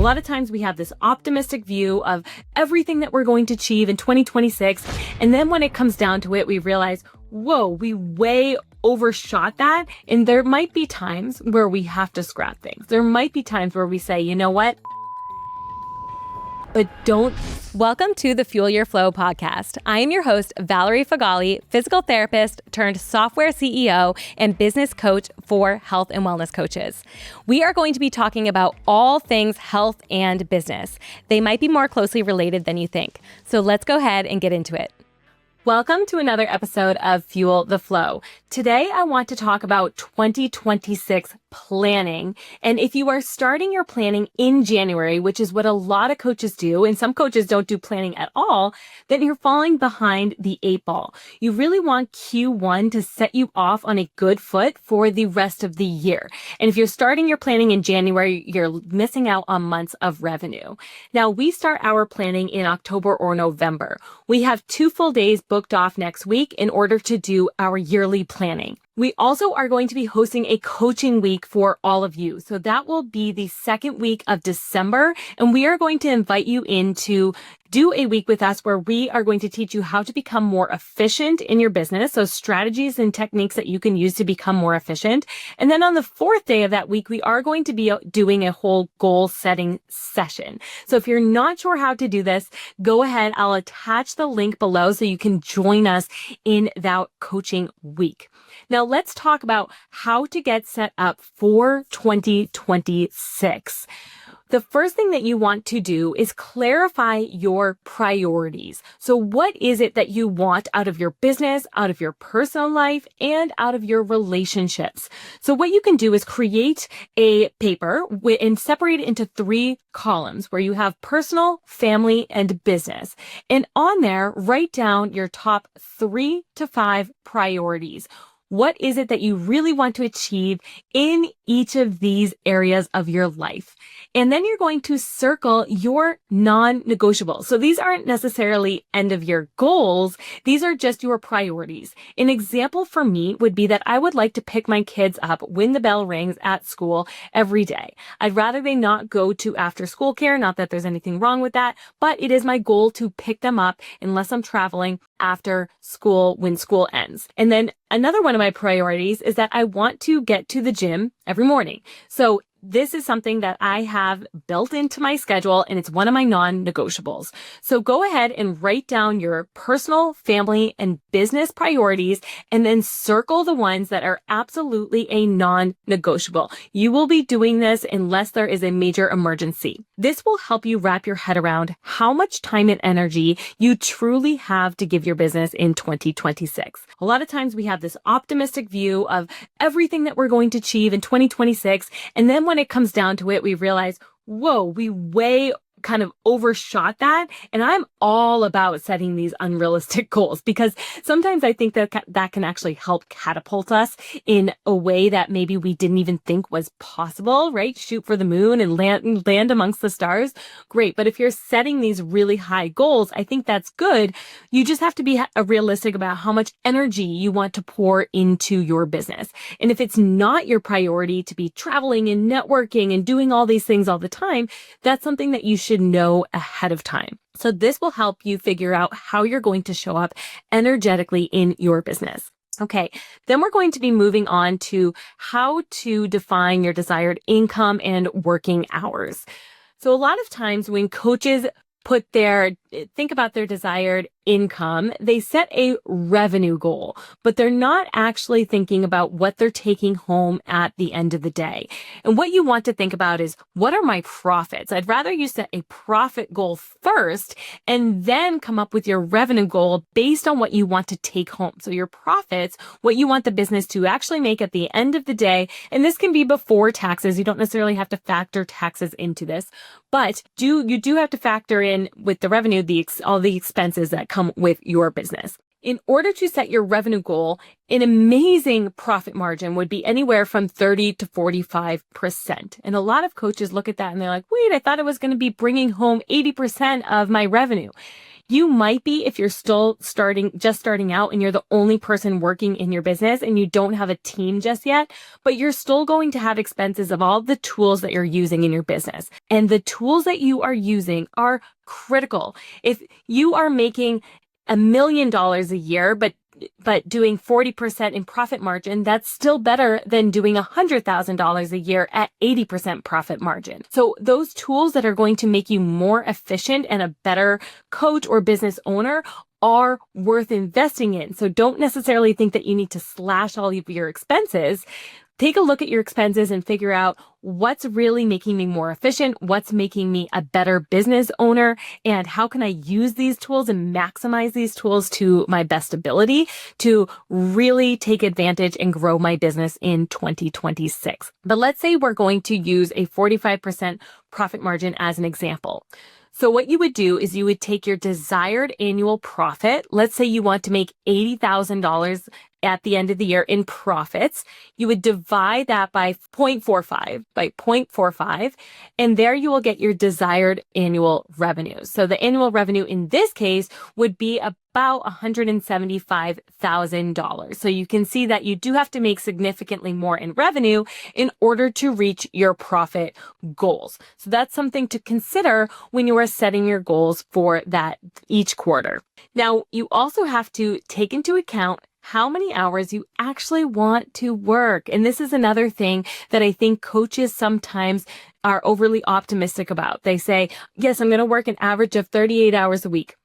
lot of times we have this optimistic view of everything that we're going to achieve in 2026. And then when it comes down to it, we realize, whoa, we way overshot that. And there might be times where we have to scrap things. There might be times where we say, you know what? But don't. Welcome to the Fuel Your Flow podcast. I am your host, Valerie Feghali, physical therapist turned software CEO and business coach for health and wellness coaches. We are going to be talking about all things health and business. They might be more closely related than you think. So let's go ahead and get into it. Welcome to another episode of Fuel the Flow. Today, I want to talk about 2026 planning. And if you are starting your planning in January, which is what a lot of coaches do, and some coaches don't do planning at all, then you're falling behind the 8 ball. You really want Q1 to set you off on a good foot for the rest of the year. And if you're starting your planning in January, you're missing out on months of revenue. Now, we start our planning in October or November. We have 2 full days booked off next week in order to do our yearly planning. We also are going to be hosting a coaching week for all of you. So that will be the second week of December. And we are going to invite you in to do a week with us where we are going to teach you how to become more efficient in your business. So strategies and techniques that you can use to become more efficient. And then on the 4th day of that week, we are going to be doing a whole goal setting session. So if you're not sure how to do this, go ahead. I'll attach the link below so you can join us in that coaching week. Now let's talk about how to get set up for 2026. The first thing that you want to do is clarify your priorities. So what is it that you want out of your business, out of your personal life, and out of your relationships? So what you can do is create a paper and separate it into 3 columns where you have personal, family, and business. And on there, write down your top 3 to 5 priorities. What is it that you really want to achieve in each of these areas of your life? And then you're going to circle your non-negotiables. So these aren't necessarily end of year goals. These are just your priorities. An example for me would be that I would like to pick my kids up when the bell rings at school every day. I'd rather they not go to after school care. Not that there's anything wrong with that, but it is my goal to pick them up unless I'm traveling after school when school ends. And then another one of my priorities is that I want to get to the gym every morning. So this is something that I have built into my schedule, and it's one of my non-negotiables. So go ahead and write down your personal, family, and business priorities, and then circle the ones that are absolutely a non-negotiable. You will be doing this unless there is a major emergency. This will help you wrap your head around how much time and energy you truly have to give your business in 2026. A lot of times we have this optimistic view of everything that we're going to achieve in 2026, and then when it comes down to it, we realize, whoa, we way kind of overshot that. And I'm all about setting these unrealistic goals because sometimes I think that that can actually help catapult us in a way that maybe we didn't even think was possible, right? Shoot for the moon and land amongst the stars. Great. But if you're setting these really high goals, I think that's good. You just have to be realistic about how much energy you want to pour into your business. And if it's not your priority to be traveling and networking and doing all these things all the time, that's something that you should know ahead of time. So this will help you figure out how you're going to show up energetically in your business. Okay, then we're going to be moving on to how to define your desired income and working hours. So a lot of times when coaches think about their desired income, they set a revenue goal, but they're not actually thinking about what they're taking home at the end of the day. And what you want to think about is, what are my profits? I'd rather you set a profit goal first and then come up with your revenue goal based on what you want to take home. So your profits, what you want the business to actually make at the end of the day. And this can be before taxes. You don't necessarily have to factor taxes into this, but you do have to factor in with the revenue, all the expenses that come with your business. In order to set your revenue goal, an amazing profit margin would be anywhere from 30 to 45%. And a lot of coaches look at that and they're like, wait, I thought it was going to be bringing home 80% of my revenue. You might be if you're still just starting out and you're the only person working in your business and you don't have a team just yet, but you're still going to have expenses of all the tools that you're using in your business. And the tools that you are using are critical. If you are making $1 million a year, but doing 40% in profit margin, that's still better than doing $100,000 a year at 80% profit margin. So those tools that are going to make you more efficient and a better coach or business owner are worth investing in. So don't necessarily think that you need to slash all of your expenses. Take a look at your expenses and figure out what's really making me more efficient, what's making me a better business owner, and how can I use these tools and maximize these tools to my best ability to really take advantage and grow my business in 2026. But let's say we're going to use a 45% profit margin as an example. So what you would do is you would take your desired annual profit. Let's say you want to make $80,000 at the end of the year in profits. You would divide that by 0.45, and there you will get your desired annual revenue. So the annual revenue in this case would be about $175,000. So you can see that you do have to make significantly more in revenue in order to reach your profit goals. So that's something to consider when you are setting your goals for that each quarter. Now, you also have to take into account how many hours you actually want to work. And this is another thing that I think coaches sometimes are overly optimistic about. They say, yes, I'm going to work an average of 38 hours a week.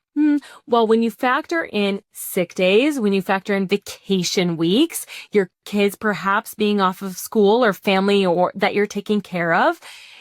Well, when you factor in sick days, when you factor in vacation weeks, your kids perhaps being off of school or family or that you're taking care of,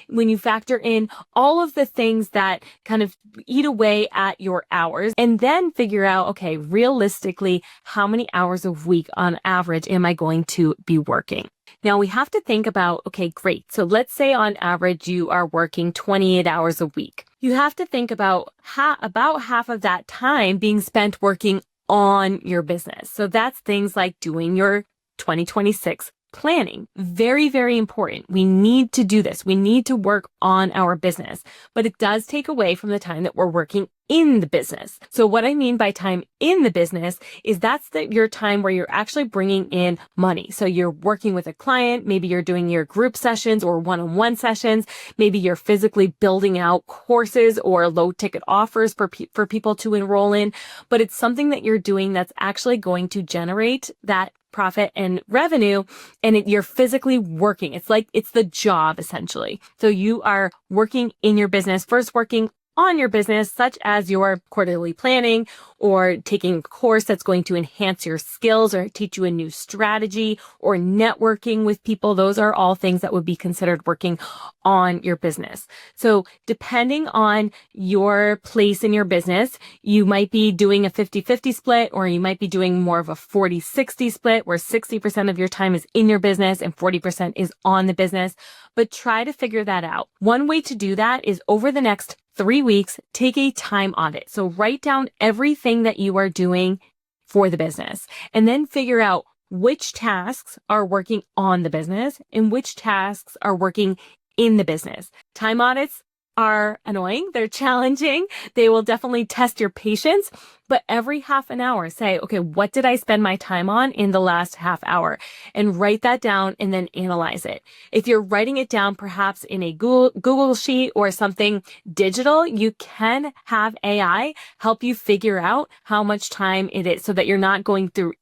when you factor in all of the things that kind of eat away at your hours, and then figure out, okay, realistically, how many hours a week on average am I going to be working? Now we have to think about, okay, great. So let's say on average you are working 28 hours a week. You have to think about half of that time being spent working on your business. So that's things like doing your 2026 planning. Very, very important. We need to do this. We need to work on our business, but it does take away from the time that we're working in the business. So what I mean by time in the business is that's your time where you're actually bringing in money. So you're working with a client. Maybe you're doing your group sessions or one-on-one sessions. Maybe you're physically building out courses or low ticket offers for people to enroll in, but it's something that you're doing that's actually going to generate that profit and revenue, and you're physically working. It's the job essentially. So you are working in your business, first working on your business, such as your quarterly planning or taking a course that's going to enhance your skills or teach you a new strategy or networking with people. Those are all things that would be considered working on your business. So depending on your place in your business, you might be doing a 50-50 split, or you might be doing more of a 40-60 split where 60% of your time is in your business and 40% is on the business. But try to figure that out. One way to do that is over the next 3 weeks, take a time audit. So write down everything that you are doing for the business and then figure out which tasks are working on the business and which tasks are working in the business. Time audits are annoying. They're challenging. They will definitely test your patience, but every half an hour say, okay, what did I spend my time on in the last half hour? And write that down and then analyze it. If you're writing it down, perhaps in a Google sheet or something digital, you can have AI help you figure out how much time it is so that you're not going through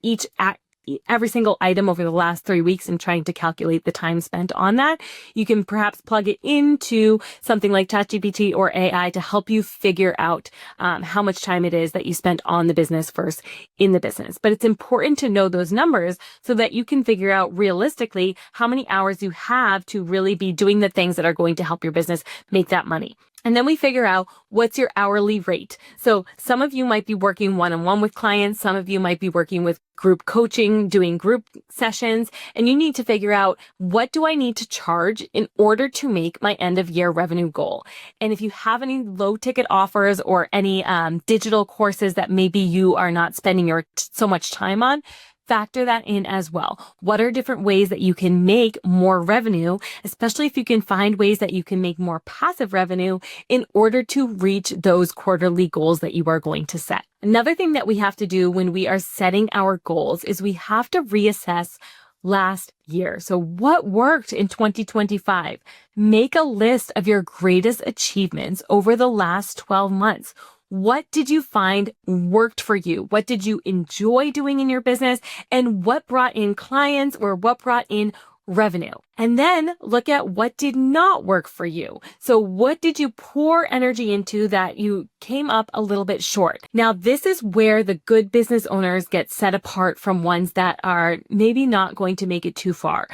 every single item over the last 3 weeks and trying to calculate the time spent on that. You can perhaps plug it into something like ChatGPT or AI to help you figure out how much time it is that you spent on the business versus in the business. But it's important to know those numbers so that you can figure out realistically how many hours you have to really be doing the things that are going to help your business make that money. And then we figure out what's your hourly rate. So some of you might be working one-on-one with clients. Some of you might be working with group coaching, doing group sessions, and you need to figure out, what do I need to charge in order to make my end of year revenue goal? And if you have any low ticket offers or any digital courses that maybe you are not spending so much time on, factor that in as well. What are different ways that you can make more revenue, especially if you can find ways that you can make more passive revenue in order to reach those quarterly goals that you are going to set. Another thing that we have to do when we are setting our goals is we have to reassess last year. So what worked in 2025? Make a list of your greatest achievements over the last 12 months. What did you find worked for you? What did you enjoy doing in your business? And what brought in clients or what brought in revenue? And then look at what did not work for you. So what did you pour energy into that you came up a little bit short? Now, this is where the good business owners get set apart from ones that are maybe not going to make it too far.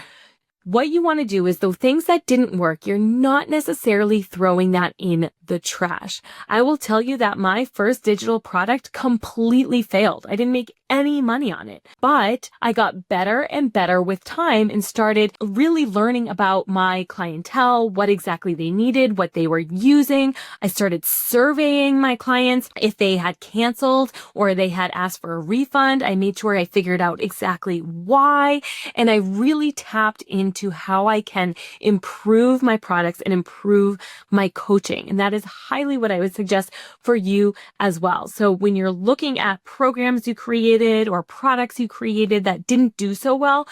What you want to do is the things that didn't work, you're not necessarily throwing that in the trash. I will tell you that my first digital product completely failed. I didn't make any money on it, but I got better and better with time and started really learning about my clientele, what exactly they needed, what they were using. I started surveying my clients if they had canceled or they had asked for a refund. I made sure I figured out exactly why, and I really tapped into how I can improve my products and improve my coaching. And that is highly what I would suggest for you as well. So when you're looking at programs you created or products you created that didn't do so well,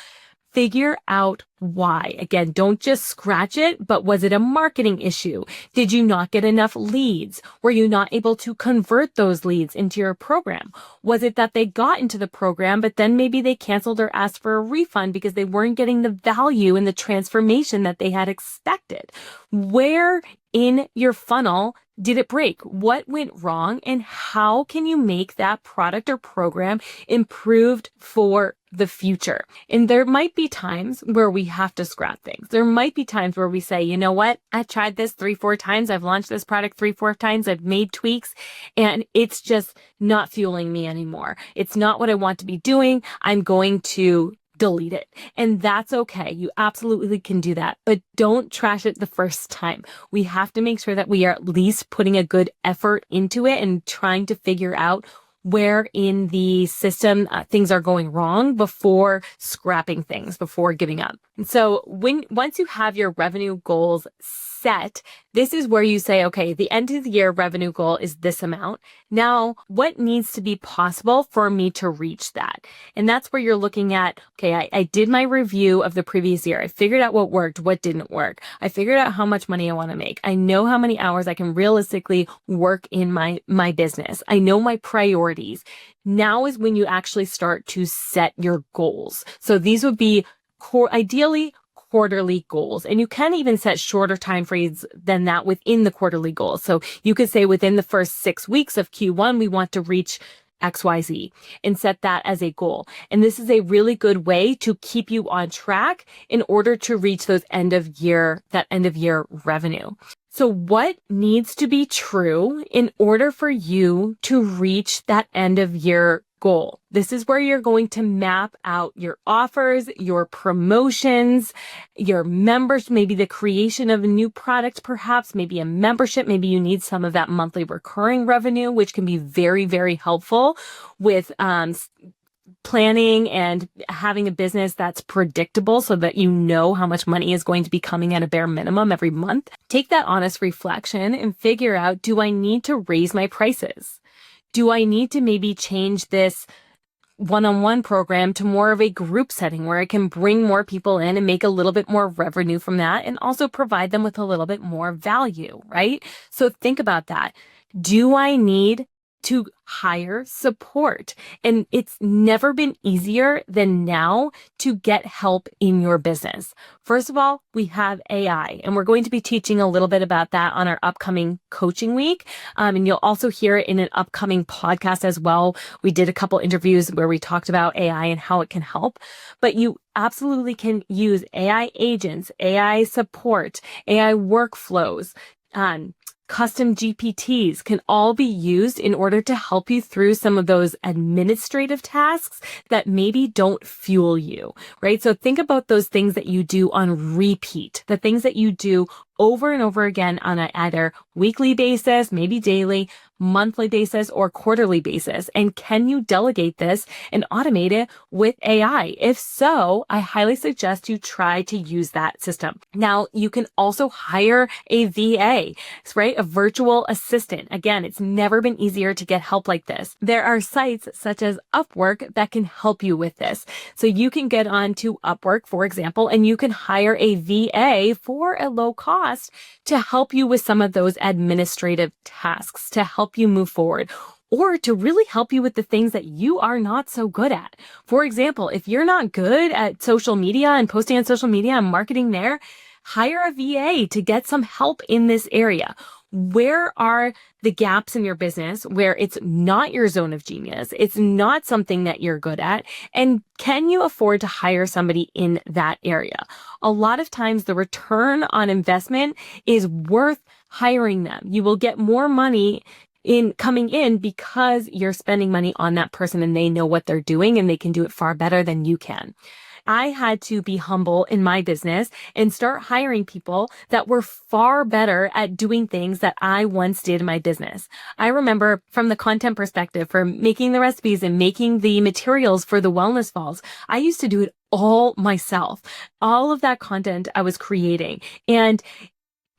figure out why. Again, don't just scratch it, but was it a marketing issue? Did you not get enough leads? Were you not able to convert those leads into your program? Was it that they got into the program, but then maybe they canceled or asked for a refund because they weren't getting the value and the transformation that they had expected? Where in your funnel did it break? What went wrong? And how can you make that product or program improved for the future? And there might be times where we have to scrap things. There might be times where we say, you know what? I tried this 3-4 times. I've launched this product 3-4 times. I've made tweaks and it's just not fueling me anymore. It's not what I want to be doing. I'm going to delete it. And that's okay. You absolutely can do that, but don't trash it the first time. We have to make sure that we are at least putting a good effort into it and trying to figure out where in the system things are going wrong before scrapping things, before giving up. And so once you have your revenue goals set, this is where you say, okay, the end of the year revenue goal is this amount. Now, what needs to be possible for me to reach that? And that's where you're looking at, okay, I did my review of the previous year. I figured out what worked, what didn't work. I figured out how much money I want to make. I know how many hours I can realistically work in my business. I know my priorities. Now is when you actually start to set your goals. So these would be ideally quarterly goals. And you can even set shorter time frames than that within the quarterly goals. So you could say within the first 6 weeks of Q1, we want to reach XYZ and set that as a goal. And this is a really good way to keep you on track in order to reach those end of year revenue. So what needs to be true in order for you to reach that end of year goal? This is where you're going to map out your offers, your promotions, your members, maybe the creation of a new product, perhaps maybe a membership. Maybe you need some of that monthly recurring revenue, which can be very, very helpful with planning and having a business that's predictable so that you know how much money is going to be coming at a bare minimum every month. Take that honest reflection and figure out, do I need to raise my prices? Do I need to maybe change this one-on-one program to more of a group setting where I can bring more people in and make a little bit more revenue from that and also provide them with a little bit more value, right? So think about that. Do I need to hire support? And it's never been easier than now to get help in your business. First of all, we have AI, and we're going to be teaching a little bit about that on our upcoming coaching week. And you'll also hear it in an upcoming podcast as well. We did a couple interviews where we talked about AI and how it can help, but you absolutely can use AI agents, AI support, AI workflows, custom GPTs can all be used in order to help you through some of those administrative tasks that maybe don't fuel you, right? So think about those things that you do on repeat, the things that you do over and over again on a either weekly basis, maybe daily, monthly basis, or quarterly basis. And can you delegate this and automate it with AI? If so, I highly suggest you try to use that system. Now, you can also hire a VA, right? A virtual assistant. Again, it's never been easier to get help like this. There are sites such as Upwork that can help you with this. So you can get onto Upwork, for example, and you can hire a VA for a low cost to help you with some of those administrative tasks, to help you move forward, or to really help you with the things that you are not so good at. For example, if you're not good at social media and posting on social media and marketing there, hire a VA to get some help in this area. Where are the gaps in your business where it's not your zone of genius? It's not something that you're good at. And can you afford to hire somebody in that area? A lot of times the return on investment is worth hiring them. You will get more money in coming in because you're spending money on that person and they know what they're doing and they can do it far better than you can. I had to be humble in my business and start hiring people that were far better at doing things that I once did in my business. I remember from the content perspective, for making the recipes and making the materials for the wellness falls, I used to do it all myself. All of that content I was creating, and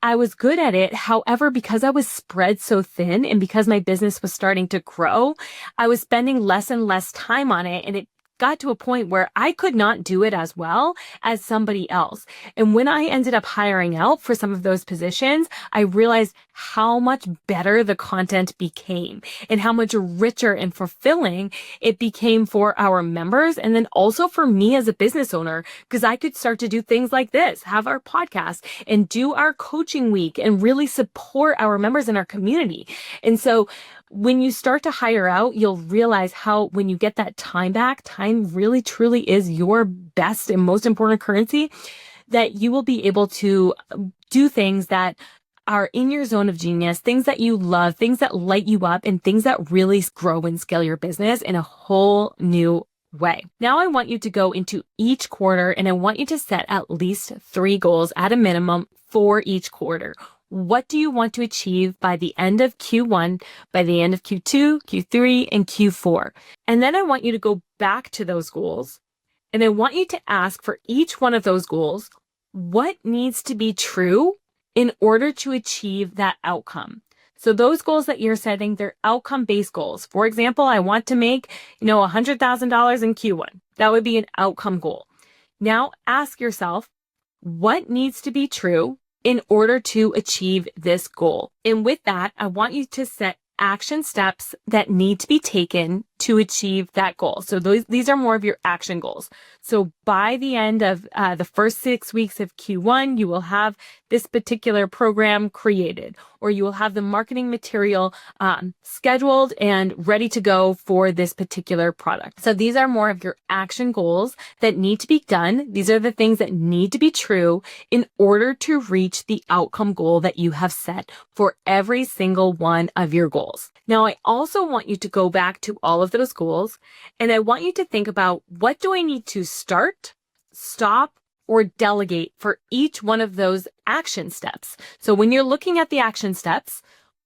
I was good at it. However, because I was spread so thin and because my business was starting to grow, I was spending less and less time on it, and it got to a point where I could not do it as well as somebody else. And when I ended up hiring out for some of those positions, I realized how much better the content became and how much richer and fulfilling it became for our members. And then also for me as a business owner, because I could start to do things like this, have our podcast and do our coaching week and really support our members in our community. And so when you start to hire out, you'll realize how when you get that time back, time really truly is your best and most important currency, that you will be able to do things that are in your zone of genius, things that you love, things that light you up, and things that really grow and scale your business in a whole new way. Now I want you to go into each quarter and I want you to set at least 3 goals at a minimum for each quarter. What do you want to achieve by the end of Q1, by the end of Q2, Q3, and Q4? And then I want you to go back to those goals. And I want you to ask for each one of those goals, what needs to be true in order to achieve that outcome? So those goals that you're setting, they're outcome-based goals. For example, I want to make, $100,000 in Q1. That would be an outcome goal. Now ask yourself, what needs to be true in order to achieve this goal? And with that, I want you to set action steps that need to be taken to achieve that goal. So these are more of your action goals. So by the end of the first 6 weeks of Q1, you will have this particular program created, or you will have the marketing material scheduled and ready to go for this particular product. So these are more of your action goals that need to be done. These are the things that need to be true in order to reach the outcome goal that you have set for every single one of your goals. Now, I also want you to go back to all of those goals, and I want you to think about, what do I need to start, stop, or delegate for each one of those action steps? So when you're looking at the action steps,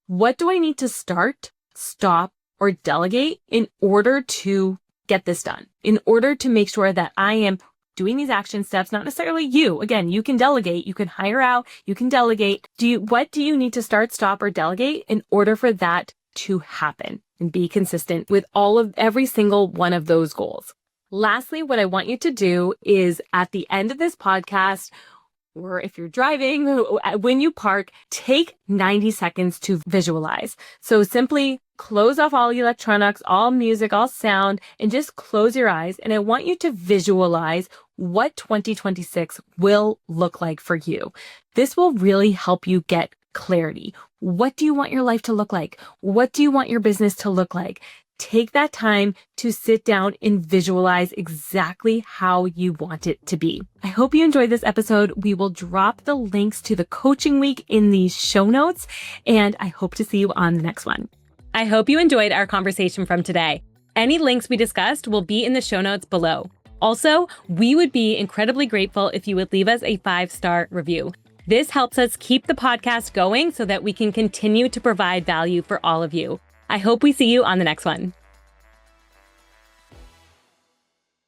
what do I need to start, stop, or delegate in order to get this done? In order to make sure that I am doing these action steps, not necessarily you. Again, you can delegate, you can hire out, you can delegate. What do you need to start, stop, or delegate in order for that to happen? And be consistent with every single one of those goals. Lastly, what I want you to do is, at the end of this podcast, or if you're driving, when you park, take 90 seconds to visualize. So simply close off all electronics, all music, all sound, and just close your eyes. And I want you to visualize what 2026 will look like for you. This will really help you get clarity. What do you want your life to look like? What do you want your business to look like? take that time to sit down and visualize exactly how you want it to be. I hope you enjoyed this episode. We will drop the links to the coaching week in the show notes, and I hope to see you on the next one. I hope you enjoyed our conversation from today. Any links we discussed will be in the show notes below. Also, we would be incredibly grateful if you would leave us a 5-star review. This helps us keep the podcast going so that we can continue to provide value for all of you. I hope we see you on the next one.